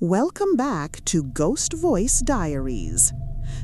Welcome back to Ghost Voice Diaries.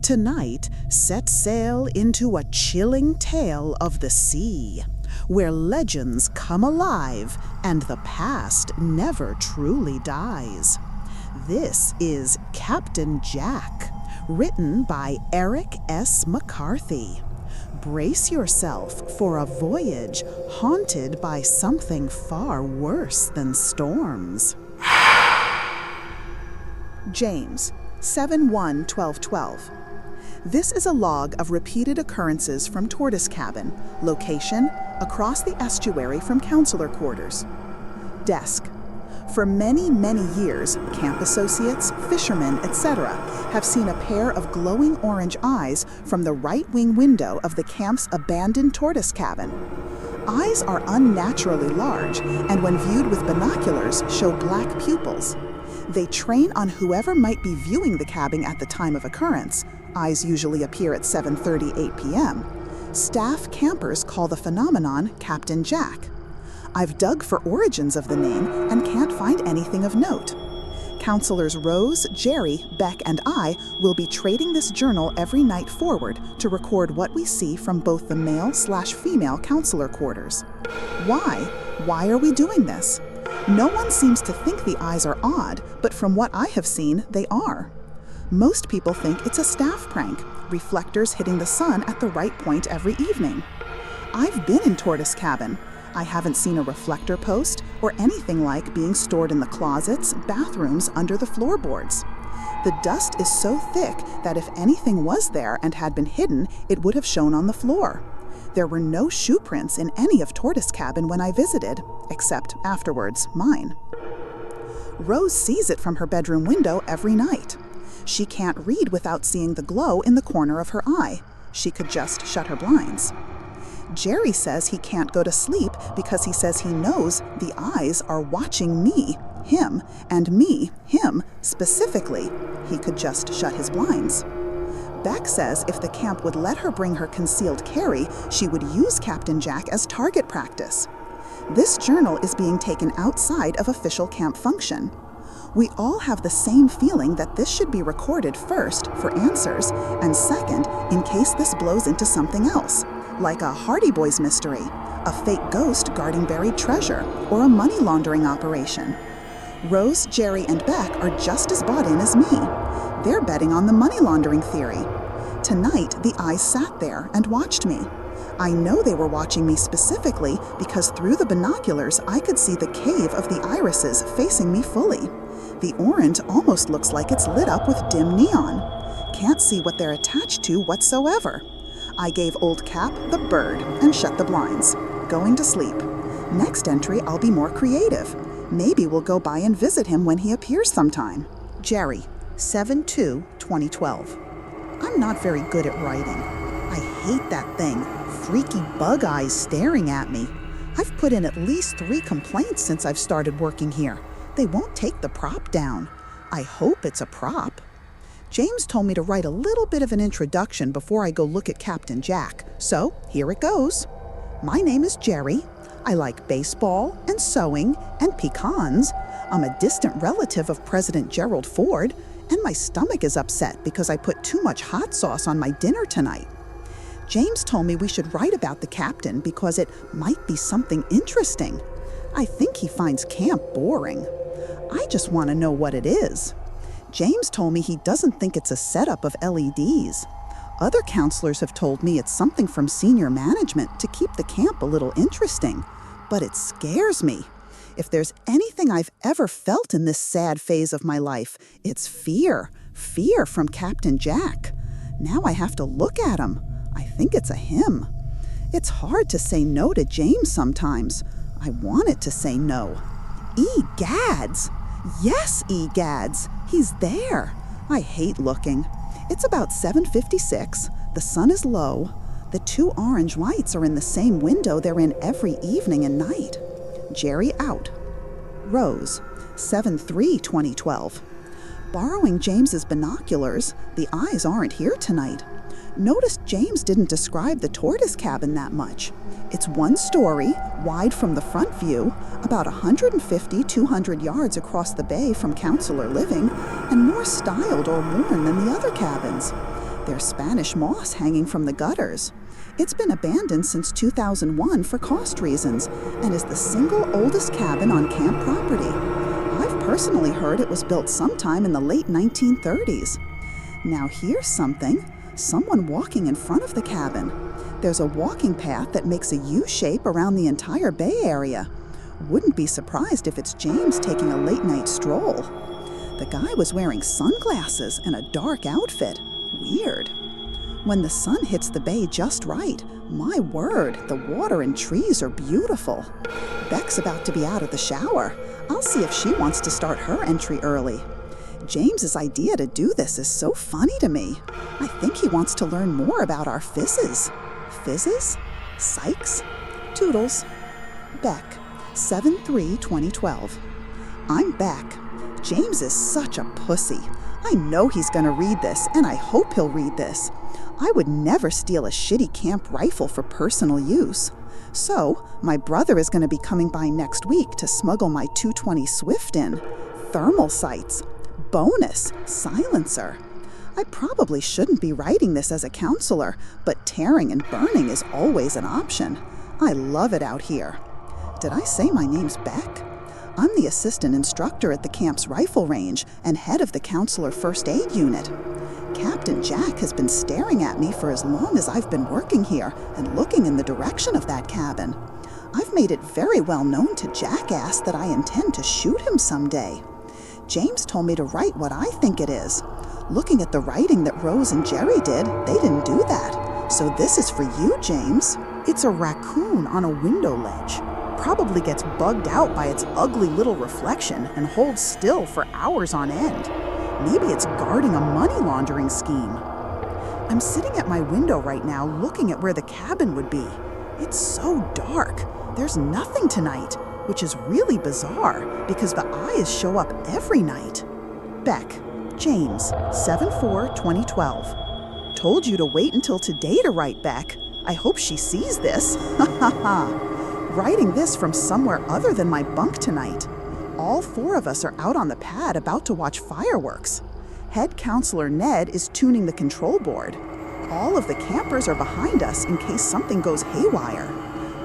Tonight, set sail into a chilling tale of the sea, where legends come alive and the past never truly dies. This is Captain Jack, written by Eric S. McCarthy. Brace yourself for a voyage haunted by something far worse than storms. James, 7/1/1212. This is a log of repeated occurrences from Tortoise Cabin, location, across the estuary from counselor quarters. Desk. For many, many years, camp associates, fishermen, etc. have seen a pair of glowing orange eyes from the right wing window of the camp's abandoned tortoise cabin. Eyes are unnaturally large, and when viewed with binoculars, show black pupils. They train on whoever might be viewing the cabin at the time of occurrence. Eyes usually appear at 7:38 p.m. Staff campers call the phenomenon Captain Jack. I've dug for origins of the name and can't find anything of note. Counselors Rose, Jerry, Beck, and I will be trading this journal every night forward to record what we see from both the male/female counselor quarters. Why? Why are we doing this? No one seems to think the eyes are odd, but from what I have seen, they are. Most people think it's a staff prank, reflectors hitting the sun at the right point every evening. I've been in Tortoise Cabin. I haven't seen a reflector post or anything like being stored in the closets, bathrooms, under the floorboards. The dust is so thick that if anything was there and had been hidden, it would have shown on the floor. There were no shoe prints in any of Tortoise Cabin when I visited, except afterwards, mine. Rose sees it from her bedroom window every night. She can't read without seeing the glow in the corner of her eye. She could just shut her blinds. Jerry says he can't go to sleep because he says he knows the eyes are watching me, him, and me, him, specifically. He could just shut his blinds. Beck says if the camp would let her bring her concealed carry, she would use Captain Jack as target practice. This journal is being taken outside of official camp function. We all have the same feeling that this should be recorded first for answers, and second, in case this blows into something else, like a Hardy Boys mystery, a fake ghost guarding buried treasure, or a money laundering operation. Rose, Jerry, and Beck are just as bought in as me. They're betting on the money laundering theory. Tonight, the eyes sat there and watched me. I know they were watching me specifically because through the binoculars, I could see the cave of the irises facing me fully. The orange almost looks like it's lit up with dim neon. Can't see what they're attached to whatsoever. I gave old Cap the bird and shut the blinds. Going to sleep. Next entry, I'll be more creative. Maybe we'll go by and visit him when he appears sometime. Jerry, 7/2/2012. I'm not very good at writing. I hate that thing. Freaky bug eyes staring at me. I've put in at least 3 complaints since I've started working here. They won't take the prop down. I hope it's a prop. James told me to write a little bit of an introduction before I go look at Captain Jack, so here it goes. My name is Jerry. I like baseball and sewing and pecans. I'm a distant relative of President Gerald Ford, and my stomach is upset because I put too much hot sauce on my dinner tonight. James told me we should write about the captain because it might be something interesting. I think he finds camp boring. I just want to know what it is. James told me he doesn't think it's a setup of LEDs. Other counselors have told me it's something from senior management to keep the camp a little interesting, but it scares me. If there's anything I've ever felt in this sad phase of my life, it's fear. Fear from Captain Jack. Now I have to look at him. I think it's a him. It's hard to say no to James sometimes. I wanted to say no. Egads! Yes, egads! He's there. I hate looking. It's about 7:56. The sun is low. The 2 orange lights are in the same window they're in every evening and night. Jerry out. Rose, 7/3/2012. Borrowing James's binoculars, the eyes aren't here tonight. Notice James didn't describe the tortoise cabin that much. It's one story, wide from the front view, about 150-200 yards across the bay from counselor living, and more styled or worn than the other cabins. There's Spanish moss hanging from the gutters. It's been abandoned since 2001 for cost reasons, and is the single oldest cabin on camp property. I've personally heard it was built sometime in the late 1930s. Now here's something. Someone walking in front of the cabin. There's a walking path that makes a U-shape around the entire bay area. Wouldn't be surprised if it's James taking a late-night stroll. The guy was wearing sunglasses and a dark outfit. Weird. When the sun hits the bay just right, my word, the water and trees are beautiful. Beck's about to be out of the shower. I'll see if she wants to start her entry early. James's idea to do this is so funny to me. I think he wants to learn more about our fizzes. Fizzes? Sykes? Toodles. Beck, 7/3/2012. I'm Beck. James is such a pussy. I know he's gonna read this, and I hope he'll read this. I would never steal a shitty camp rifle for personal use. So, my brother is gonna be coming by next week to smuggle my .220 Swift in. Thermal sights. Bonus, silencer. I probably shouldn't be writing this as a counselor, but tearing and burning is always an option. I love it out here. Did I say my name's Beck? I'm the assistant instructor at the camp's rifle range and head of the counselor first aid unit. Captain Jack has been staring at me for as long as I've been working here and looking in the direction of that cabin. I've made it very well known to Jackass that I intend to shoot him someday. James told me to write what I think it is. Looking at the writing that Rose and Jerry did, they didn't do that. So this is for you, James. It's a raccoon on a window ledge. Probably gets bugged out by its ugly little reflection and holds still for hours on end. Maybe it's guarding a money laundering scheme. I'm sitting at my window right now looking at where the cabin would be. It's so dark. There's nothing tonight, which is really bizarre because the eyes show up every night. Beck, James, 7/4/2012. Told you to wait until today to write, Beck. I hope she sees this. Ha ha ha. Writing this from somewhere other than my bunk tonight. All four of us are out on the pad about to watch fireworks. Head counselor Ned is tuning the control board. All of the campers are behind us in case something goes haywire.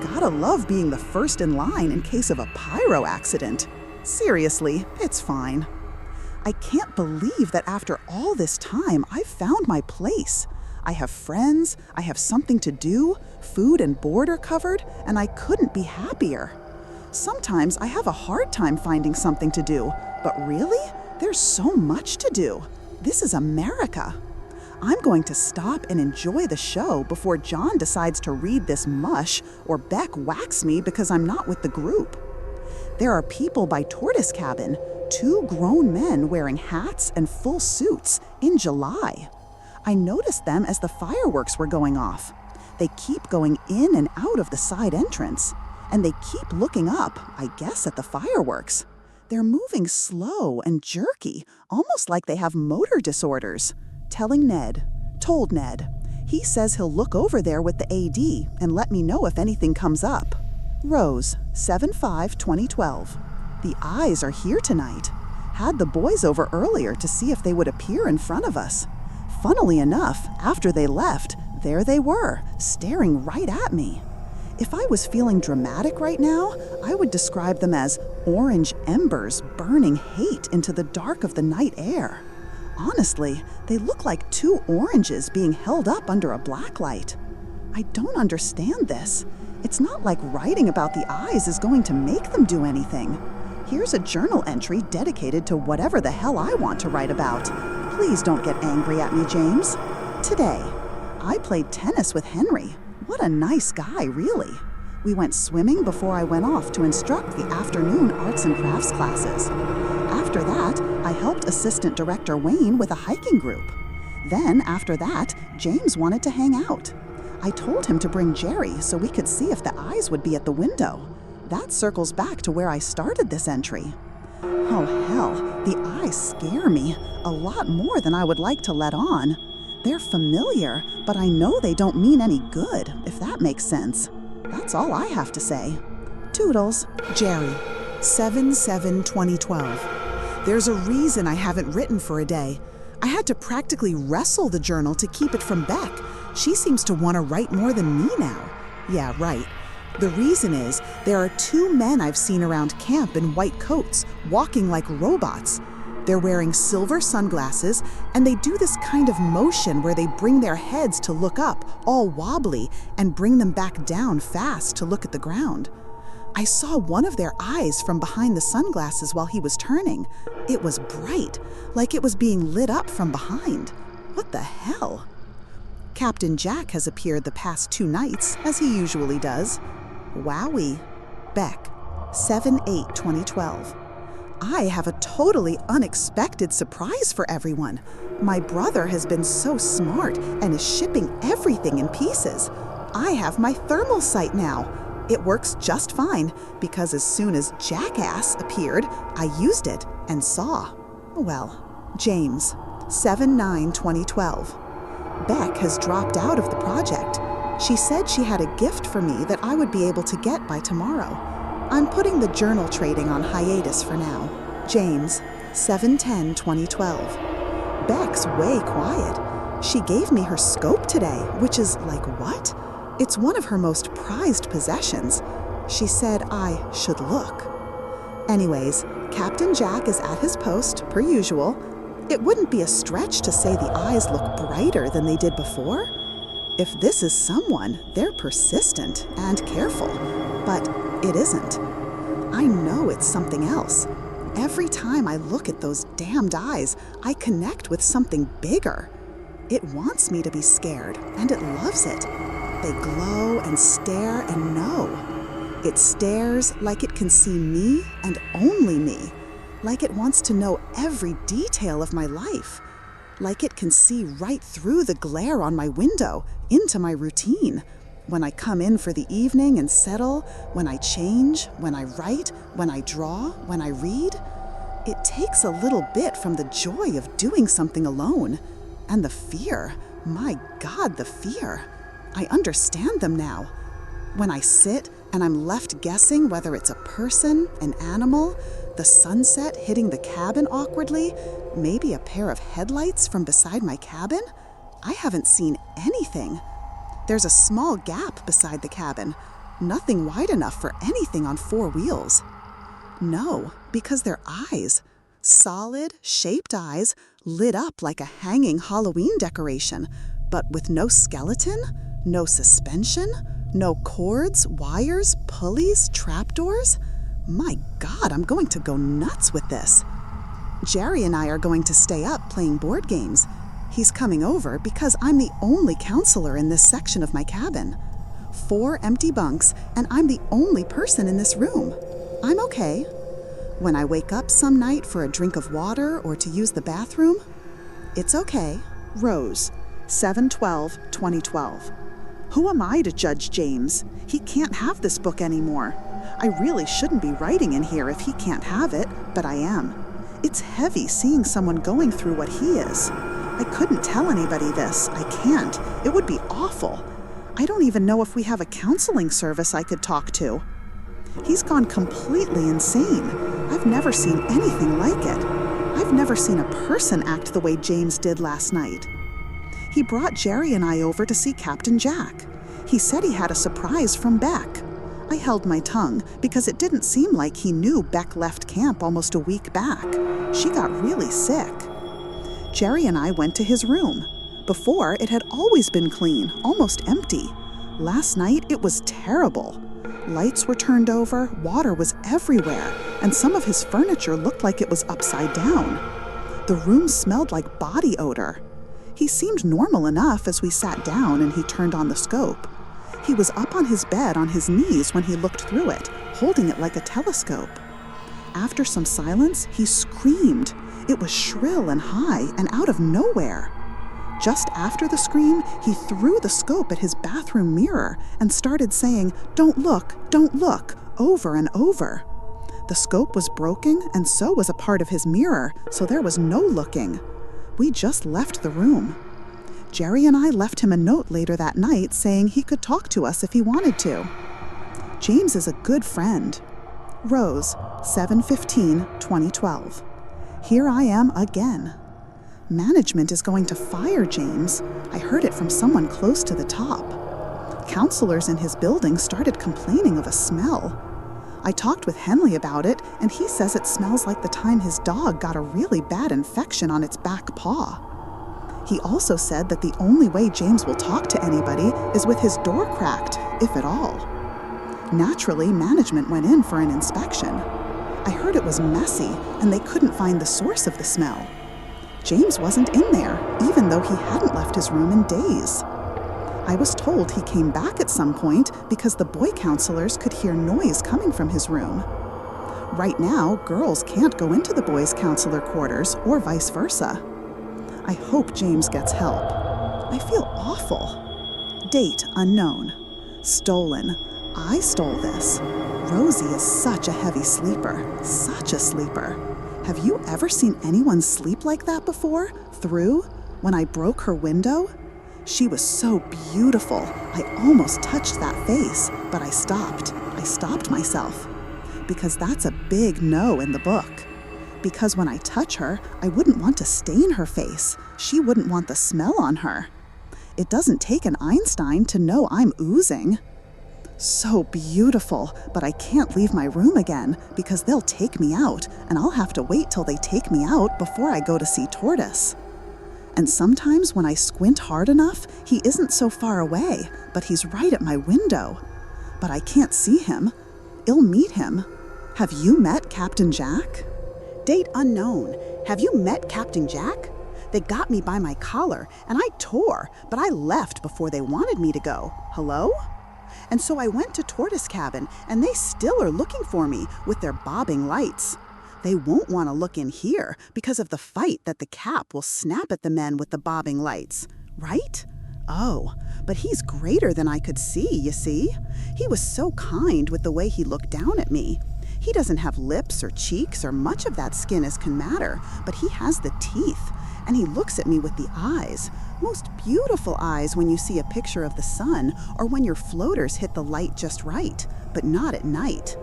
Gotta love being the first in line in case of a pyro accident. Seriously, it's fine. I can't believe that after all this time, I've found my place. I have friends, I have something to do, food and board are covered, and I couldn't be happier. Sometimes I have a hard time finding something to do, but really, there's so much to do. This is America. I'm going to stop and enjoy the show before John decides to read this mush or Beck whacks me because I'm not with the group. There are people by Tortoise Cabin, 2 grown men wearing hats and full suits in July. I noticed them as the fireworks were going off. They keep going in and out of the side entrance, and they keep looking up, I guess, at the fireworks. They're moving slow and jerky, almost like they have motor disorders. Told Ned. He says he'll look over there with the AD and let me know if anything comes up. Rose, 7/5/2012. The eyes are here tonight. Had the boys over earlier to see if they would appear in front of us. Funnily enough, after they left, there they were, staring right at me. If I was feeling dramatic right now, I would describe them as orange embers burning hate into the dark of the night air. Honestly, they look like 2 oranges being held up under a blacklight. I don't understand this. It's not like writing about the eyes is going to make them do anything. Here's a journal entry dedicated to whatever the hell I want to write about. Please don't get angry at me, James. Today, I played tennis with Henry. What a nice guy, really. We went swimming before I went off to instruct the afternoon arts and crafts classes. After that, I helped Assistant Director Wayne with a hiking group. Then, after that, James wanted to hang out. I told him to bring Jerry so we could see if the eyes would be at the window. That circles back to where I started this entry. Oh hell, the eyes scare me, a lot more than I would like to let on. They're familiar, but I know they don't mean any good, if that makes sense. That's all I have to say. Toodles. Jerry, 7/7/2012. There's a reason I haven't written for a day. I had to practically wrestle the journal to keep it from Beck. She seems to want to write more than me now. Yeah, right. The reason is there are 2 men I've seen around camp in white coats, walking like robots. They're wearing silver sunglasses, and they do this kind of motion where they bring their heads to look up, all wobbly, and bring them back down fast to look at the ground. I saw one of their eyes from behind the sunglasses while he was turning. It was bright, like it was being lit up from behind. What the hell? Captain Jack has appeared the past 2 nights, as he usually does. Wowie. Beck, 7/8/2012. I have a totally unexpected surprise for everyone. My brother has been so smart and is shipping everything in pieces. I have my thermal sight now. It works just fine because as soon as Jackass appeared, I used it and saw. Well, James, 7/9/2012. Beck has dropped out of the project. She said she had a gift for me that I would be able to get by tomorrow. I'm putting the journal trading on hiatus for now. James, 7/10/2012. Beck's way quiet. She gave me her scope today, which is like what? It's one of her most prized possessions. She said I should look. Anyways, Captain Jack is at his post, per usual. It wouldn't be a stretch to say the eyes look brighter than they did before. If this is someone, they're persistent and careful, but it isn't. I know it's something else. Every time I look at those damned eyes, I connect with something bigger. It wants me to be scared, and it loves it. They glow and stare and know. It stares like it can see me and only me, like it wants to know every detail of my life, like it can see right through the glare on my window into my routine. When I come in for the evening and settle, when I change, when I write, when I draw, when I read, it takes a little bit from the joy of doing something alone. And the fear, my God, the fear. I understand them now. When I sit and I'm left guessing whether it's a person, an animal, the sunset hitting the cabin awkwardly, maybe a pair of headlights from beside my cabin, I haven't seen anything. There's a small gap beside the cabin, nothing wide enough for anything on 4 wheels. No, because they're eyes. Solid, shaped eyes, lit up like a hanging Halloween decoration, but with no skeleton, no suspension, no cords, wires, pulleys, trapdoors. My God, I'm going to go nuts with this. Jerry and I are going to stay up playing board games. He's coming over because I'm the only counselor in this section of my cabin. 4 empty bunks, and I'm the only person in this room. I'm okay. When I wake up some night for a drink of water or to use the bathroom, it's okay. Rose, 7/12/2012. Who am I to judge James? He can't have this book anymore. I really shouldn't be writing in here if he can't have it, but I am. It's heavy seeing someone going through what he is. I couldn't tell anybody this. I can't. It would be awful. I don't even know if we have a counseling service I could talk to. He's gone completely insane. I've never seen anything like it. I've never seen a person act the way James did last night. He brought Jerry and I over to see Captain Jack. He said he had a surprise from Beck. I held my tongue because it didn't seem like he knew Beck left camp almost a week back. She got really sick. Jerry and I went to his room. Before, it had always been clean, almost empty. Last night, it was terrible. Lights were turned over, water was everywhere, and some of his furniture looked like it was upside down. The room smelled like body odor. He seemed normal enough as we sat down and he turned on the scope. He was up on his bed on his knees when he looked through it, holding it like a telescope. After some silence, he screamed. It was shrill and high and out of nowhere. Just after the scream, he threw the scope at his bathroom mirror and started saying, don't look, over and over. The scope was broken and so was a part of his mirror, so there was no looking. We just left the room. Jerry and I left him a note later that night saying he could talk to us if he wanted to. James is a good friend. Rose, 7/15/2012. Here I am again. Management is going to fire James. I heard it from someone close to the top. Counselors in his building started complaining of a smell. I talked with Henley about it, and he says it smells like the time his dog got a really bad infection on its back paw. He also said that the only way James will talk to anybody is with his door cracked, if at all. Naturally, management went in for an inspection. I heard it was messy, and they couldn't find the source of the smell. James wasn't in there, even though he hadn't left his room in days. I was told he came back at some point because the boy counselors could hear noise coming from his room. Right now, girls can't go into the boys' counselor quarters or vice versa. I hope James gets help. I feel awful. Date unknown. Stolen. I stole this. Rosie is such a heavy sleeper. Such a sleeper. Have you ever seen anyone sleep like that before? Through? When I broke her window? She was so beautiful. I almost touched that face, but I stopped. I stopped myself. Because that's a big no in the book. Because when I touch her, I wouldn't want to stain her face. She wouldn't want the smell on her. It doesn't take an Einstein to know I'm oozing. So beautiful, but I can't leave my room again because they'll take me out, and I'll have to wait till they take me out before I go to see Tortoise. And sometimes when I squint hard enough, he isn't so far away, but he's right at my window. But I can't see him. I'll meet him. Have you met Captain Jack? Date unknown. Have you met Captain Jack? They got me by my collar, and I tore, but I left before they wanted me to go. Hello? And so I went to Tortoise Cabin, and they still are looking for me with their bobbing lights. They won't want to look in here because of the fight that the Cap will snap at the men with the bobbing lights, right? Oh, but he's greater than I could see, you see? He was so kind with the way he looked down at me. He doesn't have lips or cheeks or much of that skin as can matter, but he has the teeth, and he looks at me with the eyes. Most beautiful eyes when you see a picture of the sun or when your floaters hit the light just right, but not at night.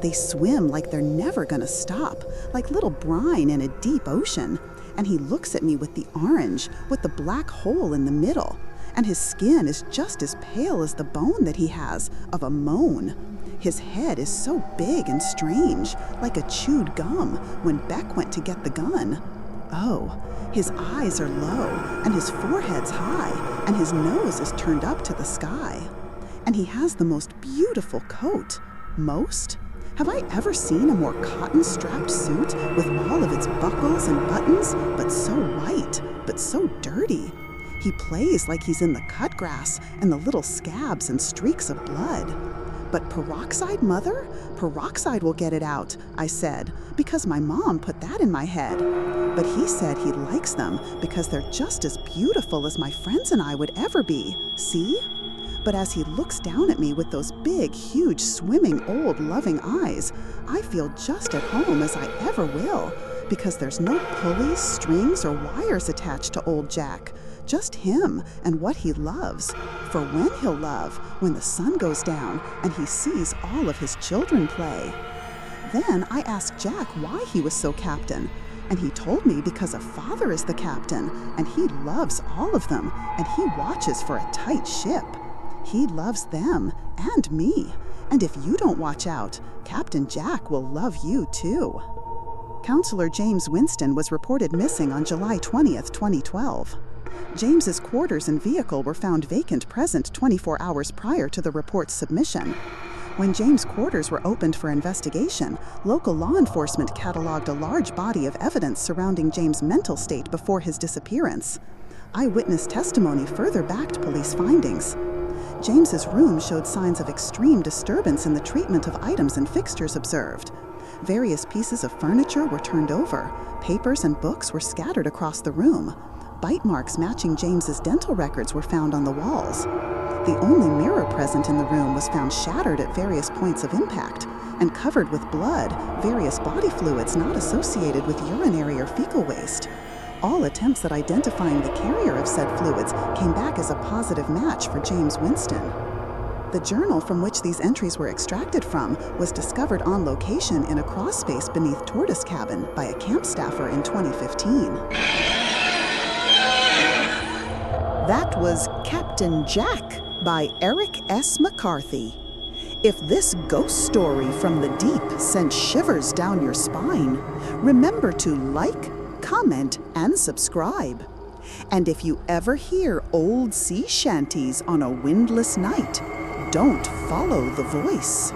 They swim like they're never gonna stop, like little brine in a deep ocean. And he looks at me with the orange, with the black hole in the middle. And his skin is just as pale as the bone that he has of a moan. His head is so big and strange, like a chewed gum when Beck went to get the gun. Oh, his eyes are low, and his forehead's high, and his nose is turned up to the sky. And he has the most beautiful coat. Most? Have I ever seen a more cotton-strapped suit with all of its buckles and buttons, but so white, but so dirty? He plays like he's in the cut grass and the little scabs and streaks of blood. But peroxide, Mother? Peroxide will get it out, I said, because my mom put that in my head. But he said he likes them because they're just as beautiful as my friends and I would ever be. See? But as he looks down at me with those big, huge, swimming, old, loving eyes, I feel just at home as I ever will, because there's no pulleys, strings, or wires attached to old Jack. Just him and what he loves. For when he'll love, when the sun goes down and he sees all of his children play. Then I asked Jack why he was so captain, and he told me because a father is the captain, and he loves all of them, and he watches for a tight ship. He loves them and me, and if you don't watch out, Captain Jack will love you too. Counselor James Winston was reported missing on July 20th, 2012. James's quarters and vehicle were found vacant present 24 hours prior to the report's submission. When James' quarters were opened for investigation, local law enforcement cataloged a large body of evidence surrounding James' mental state before his disappearance. Eyewitness testimony further backed police findings. James's room showed signs of extreme disturbance in the treatment of items and fixtures observed. Various pieces of furniture were turned over. Papers and books were scattered across the room. Bite marks matching James's dental records were found on the walls. The only mirror present in the room was found shattered at various points of impact and covered with blood, various body fluids not associated with urinary or fecal waste. All attempts at identifying the carrier of said fluids came back as a positive match for James Winston. The journal from which these entries were extracted from was discovered on location in a crawlspace beneath Tortoise Cabin by a camp staffer in 2015. That was Captain Jack by Eric S. McCarthy. If this ghost story from the deep sent shivers down your spine, remember to like, comment, and subscribe. And if you ever hear old sea shanties on a windless night, don't follow the voice.